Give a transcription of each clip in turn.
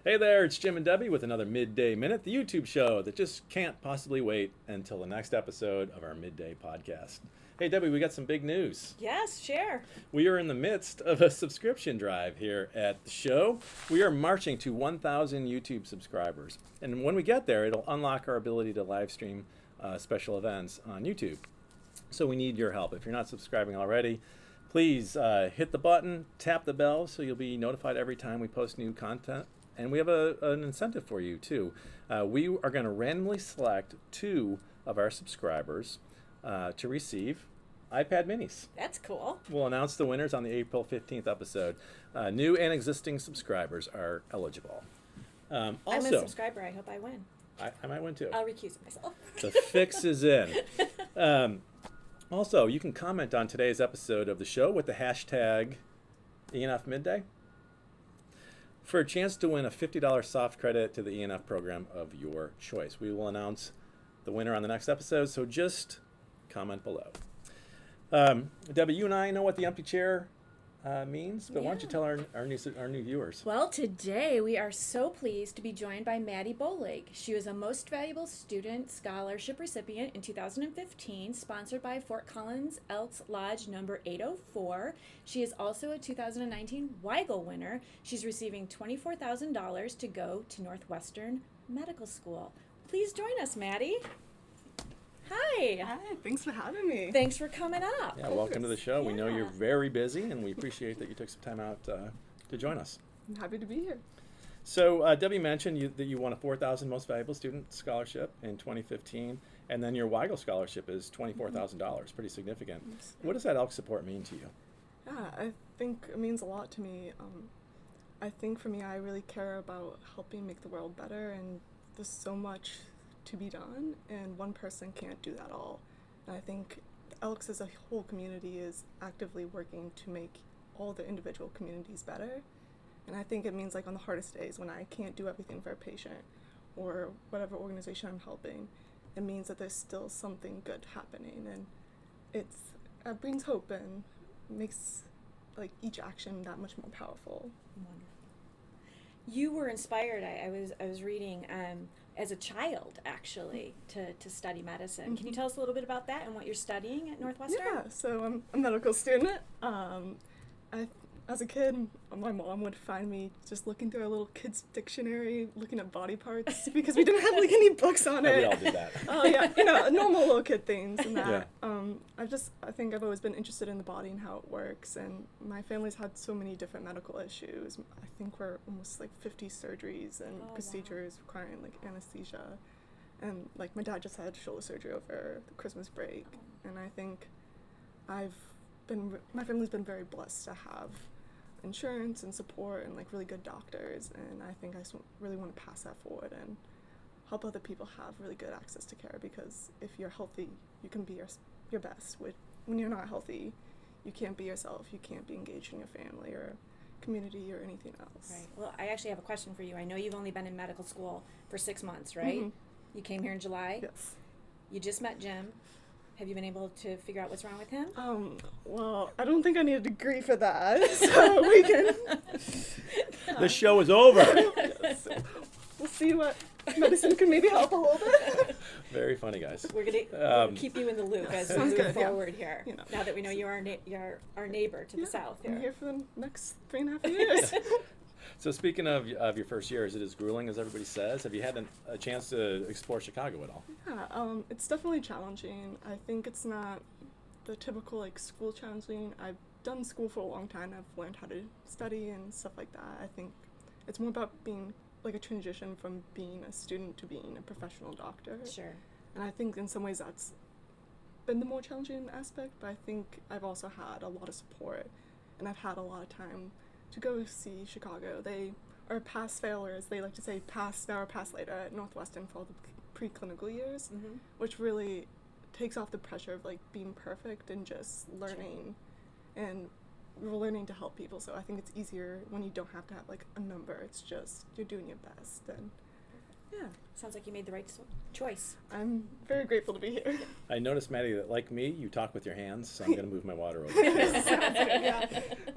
Hey there, it's Jim and Debbie with another Midday Minute, the YouTube show that just can't possibly wait until the next episode of our Midday podcast. Hey Debbie, we got some big news. Yes, share. We are in the midst of a subscription drive here at the show. We are marching to 1,000 YouTube subscribers. And when we get there, it'll unlock our ability to live stream special events on YouTube. So we need your help. If you're not subscribing already, please hit the button, tap the bell so you'll be notified every time we post new content. And we have an incentive for you, too. We are going to randomly select 2 of our subscribers to receive iPad minis. That's cool. We'll announce the winners on the April 15th episode. New and existing subscribers are eligible. I'm a subscriber. I hope I win. I might win, too. I'll recuse myself. The fix is in. Also, you can comment on today's episode of the show with the hashtag ENF Midday for a chance to win a $50 soft credit to the ENF program of your choice. We will announce the winner on the next episode, so just comment below. Debbie, you and I know what the empty chair means, but why don't you tell our new viewers? Well, today we are so pleased to be joined by Maddi Bollig. She was a Most Valuable Student Scholarship recipient in 2015, sponsored by Fort Collins Elks Lodge number 804. She is also a 2019 Weigel winner. She's receiving $24,000 to go to Northwestern Medical School. Please join us, Maddi. Hi. Hi, thanks for having me. Thanks for coming up. Yeah, welcome to the show. We know you're very busy, and we appreciate that you took some time out to join us. I'm happy to be here. So Debbie mentioned that you won a 4,000 Most Valuable Student Scholarship in 2015, and then your Weigel Scholarship is $24,000, pretty significant. What does that Elks support mean to you? Yeah, I think it means a lot to me. I think for me, I really care about helping make the world better, and there's so much to be done, and one person can't do that all. And I think Elks as a whole community is actively working to make all the individual communities better. And I think it means, like, on the hardest days when I can't do everything for a patient or whatever organization I'm helping, it means that there's still something good happening, and it brings hope and makes, like, each action that much more powerful. Wonderful. You were inspired, I was reading, as a child, actually, to study medicine. Mm-hmm. Can you tell us a little bit about that and what you're studying at Northwestern? Yeah, so I'm a medical student. As a kid, my mom would find me just looking through a little kid's dictionary, looking at body parts, because we didn't have, like, any books on it. We all did that. Oh, yeah, normal little kid things and that. Yeah. I think I've always been interested in the body and how it works, and my family's had so many different medical issues. I think we're almost, like, 50 surgeries and procedures requiring, like, anesthesia. And, like, my dad just had shoulder surgery over the Christmas break, and I think my family's been very blessed to have insurance and support and, like, really good doctors, and I think I really want to pass that forward and help other people have really good access to care, because if you're healthy, you can be your best. When you're not healthy, you can't be yourself, you can't be engaged in your family or community or anything else. Right. Well, I actually have a question for you. I know you've only been in medical school for 6 months, right? Mm-hmm. You came here in July. Yes. You just met Jim. Have you been able to figure out what's wrong with him? Well, I don't think I need a degree for that, so we can... The show is over. Yes. We'll see what medicine can maybe help a little bit. Very funny, guys. We're gonna keep you in the loop as we move forward here. Now that we know you're our neighbor to the south here. I'm here for the next 3.5 years. So speaking of your first year, is it as grueling as everybody says? Have you had a chance to explore Chicago at all? Yeah, it's definitely challenging. I think it's not the typical, like, school challenging. I've done school for a long time. I've learned how to study and stuff like that. I think it's more about being, like, a transition from being a student to being a professional doctor. Sure. And I think in some ways that's been the more challenging aspect, but I think I've also had a lot of support, and I've had a lot of time to go see Chicago. They are pass failers. They like to say pass now or pass later at Northwestern for all the preclinical years, which really takes off the pressure of, like, being perfect and just learning. And we're learning to help people, so I think it's easier when you don't have to have, like, a number. It's just you're doing your best. And yeah. Sounds like you made the right choice. I'm very grateful to be here. I noticed, Maddie, that like me, you talk with your hands, so I'm going to move my water over. Yeah.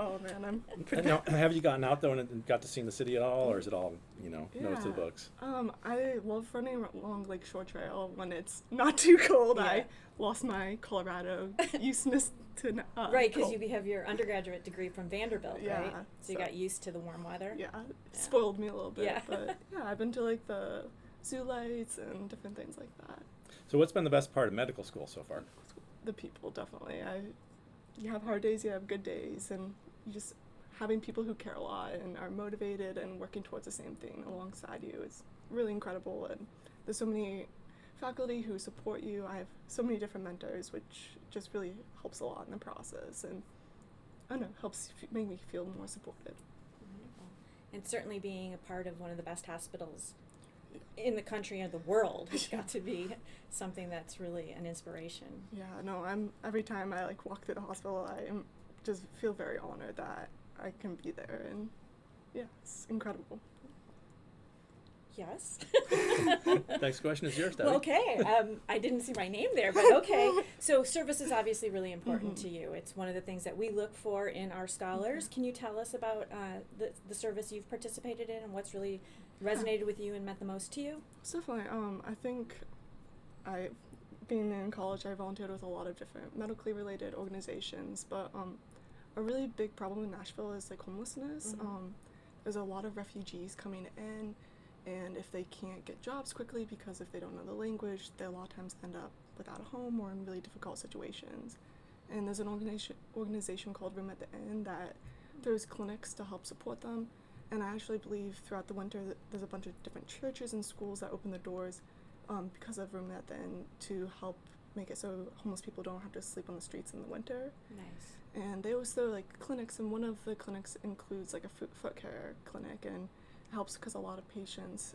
Oh man, Now, have you gotten out though and got to see the city at all, or is it all, nose to the books? I love running along Lakeshore Trail when it's not too cold. Yeah. I lost my Colorado useness to Right, because cold. you have your undergraduate degree from Vanderbilt, Yeah, right? So you got used to the warm weather. Yeah, it spoiled me a little bit. Yeah. But yeah, I've been to like the zoo lights and different things like that. So what's been the best part of medical school so far? The people, definitely. You have hard days, you have good days, and you just having people who care a lot and are motivated and working towards the same thing alongside you is really incredible. And there's so many faculty who support you. I have so many different mentors, which just really helps a lot in the process, and I don't know, helps make me feel more supported. Wonderful. And certainly being a part of one of the best hospitals in the country and the world has got to be something that's really an inspiration. Yeah, no, every time I walk through the hospital, just feel very honored that I can be there, and yeah, it's incredible. Yes. Next question is yours, Debbie. Well, okay. I didn't see my name there, but okay. So service is obviously really important to you. It's one of the things that we look for in our scholars. Can you tell us about the service you've participated in and what's really resonated with you and meant the most to you? So definitely, I think being in college, I volunteered with a lot of different medically related organizations, but a really big problem in Nashville is homelessness. There's a lot of refugees coming in, and if they can't get jobs quickly because if they don't know the language, they a lot of times end up without a home or in really difficult situations. And there's an organization called Room at the Inn that throws clinics to help support them. And I actually believe throughout the winter that there's a bunch of different churches and schools that open the doors because of Room at the Inn to help make it so homeless people don't have to sleep on the streets in the winter. Nice. And they also clinics, and one of the clinics includes a foot care clinic, and it helps because a lot of patients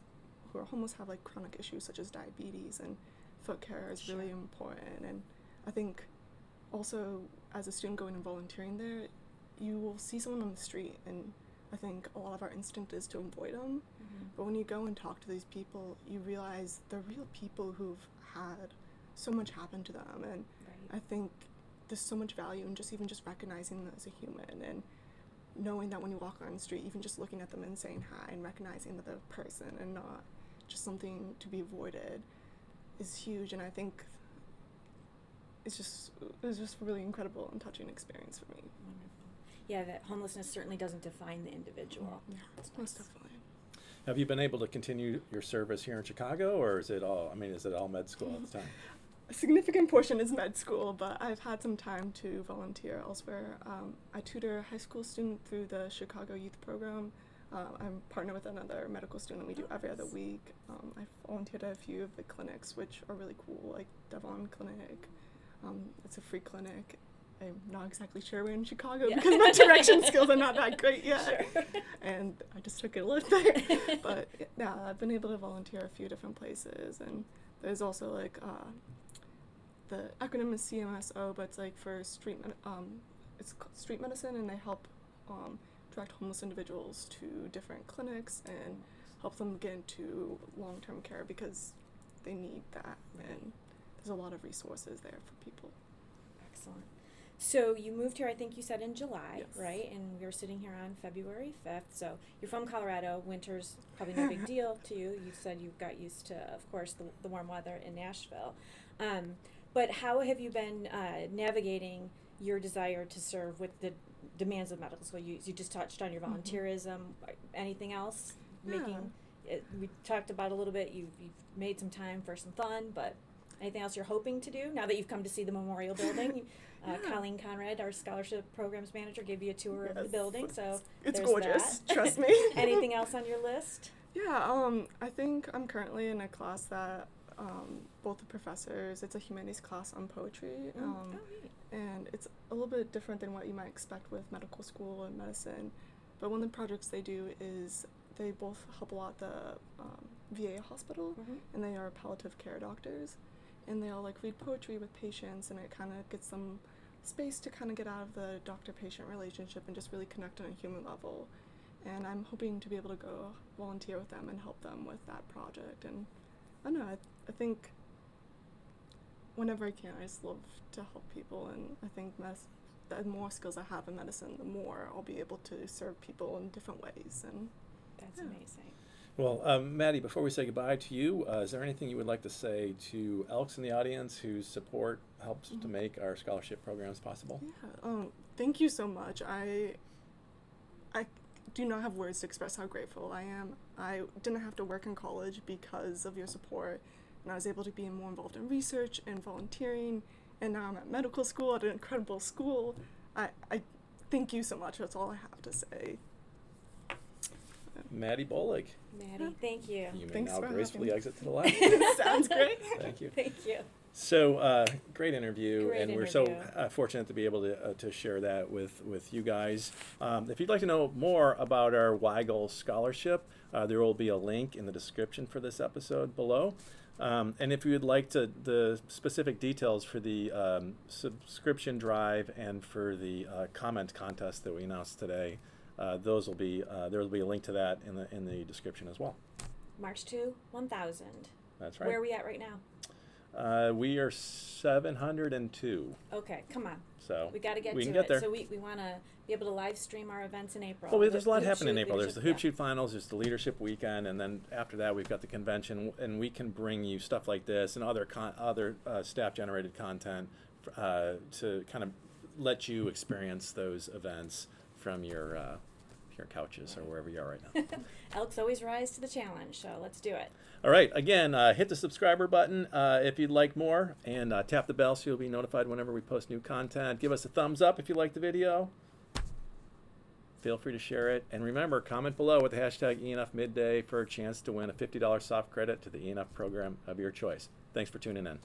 who are homeless have chronic issues such as diabetes, and foot care is really important. And I think also as a student going and volunteering there, you will see someone on the street, and I think a lot of our instinct is to avoid them. But when you go and talk to these people, you realize they're real people who've had so much happen to them, and I think there's so much value in just recognizing them as a human, and knowing that when you walk on the street, even just looking at them and saying hi and recognizing that they're a person and not just something to be avoided is huge. And I think it was just a really incredible and touching experience for me. Wonderful. Yeah, that homelessness certainly doesn't define the individual. Yeah, That's most nice. definitely. Have you been able to continue your service here in Chicago, or is it all med school at the time? A significant portion is med school, but I've had some time to volunteer elsewhere. I tutor a high school student through the Chicago Youth Program. I'm partnered with another medical student. We do every other week. I've volunteered at a few of the clinics, which are really cool, like Devon Clinic. It's a free clinic. I'm not exactly sure we're in Chicago because my direction skills are not that great yet. Sure. And I just took it a little bit. But yeah, I've been able to volunteer a few different places. And there's also the acronym is CMSO, but it's for street medicine, and they help direct homeless individuals to different clinics and help them get into long-term care because they need that. And there's a lot of resources there for people. Excellent. So you moved here, I think you said in July, Yes. right? And we're sitting here on February 5th. So you're from Colorado. Winter's probably no big deal to you. You said you got used to, of course, the warm weather in Nashville. But how have you been navigating your desire to serve with the demands of medical school? You just touched on your volunteerism. Anything else? We talked about a little bit. You've made some time for some fun, but anything else you're hoping to do now that you've come to see the memorial building? Colleen Conrad, our scholarship programs manager, gave you a tour of the building, so it's there's gorgeous. that. Trust me. Anything else on your list? Yeah, I think I'm currently in a class that both the professors, it's a humanities class on poetry, and it's a little bit different than what you might expect with medical school and medicine. But one of the projects they do is they both help a lot the VA hospital, and they are palliative care doctors, and they all read poetry with patients, and it kind of gets them space to kind of get out of the doctor-patient relationship and just really connect on a human level. And I'm hoping to be able to go volunteer with them and help them with that project. And I don't know, I think whenever I can, I just love to help people, and I think the more skills I have in medicine, the more I'll be able to serve people in different ways. And That's amazing. Well, Maddi, before we say goodbye to you, is there anything you would like to say to Elks in the audience whose support helps to make our scholarship programs possible? Yeah, thank you so much. I do not have words to express how grateful I am. I didn't have to work in college because of your support, and I was able to be more involved in research and volunteering, and now I'm at medical school at an incredible school. I thank you so much. That's all I have to say. Maddi Bollig. Maddi, thank you. You may Thanks now for gracefully having me. exit to the left. Sounds great. Thank you. Thank you. So great interview, Great and we're so interview. fortunate to be able to share that with you guys. If you'd like to know more about our Weigel Scholarship, there will be a link in the description for this episode below. And if you would like the specific details for the subscription drive and for the comment contest that we announced today, there will be a link to that in the description as well. March to 1,000. That's right. Where are we at right now? We are 702. Okay, come on. So We got to get we to can it. get there. So we want to be able to live stream our events in April. Well, there's a lot Hoop happening in shoot, April. There's the leadership, Hoop Shoot Finals, there's the Leadership Weekend, and then after that we've got the convention, and we can bring you stuff like this and other staff-generated content to kind of let you experience those events from your couches or wherever you are right now. Elks always rise to the challenge, so let's do it. All right, again, hit the subscriber button if you'd like more, and tap the bell so you'll be notified whenever we post new content. Give us a thumbs up if you like the video. Feel free to share it. And remember, comment below with the hashtag ENFMidday for a chance to win a $50 soft credit to the ENF program of your choice. Thanks for tuning in.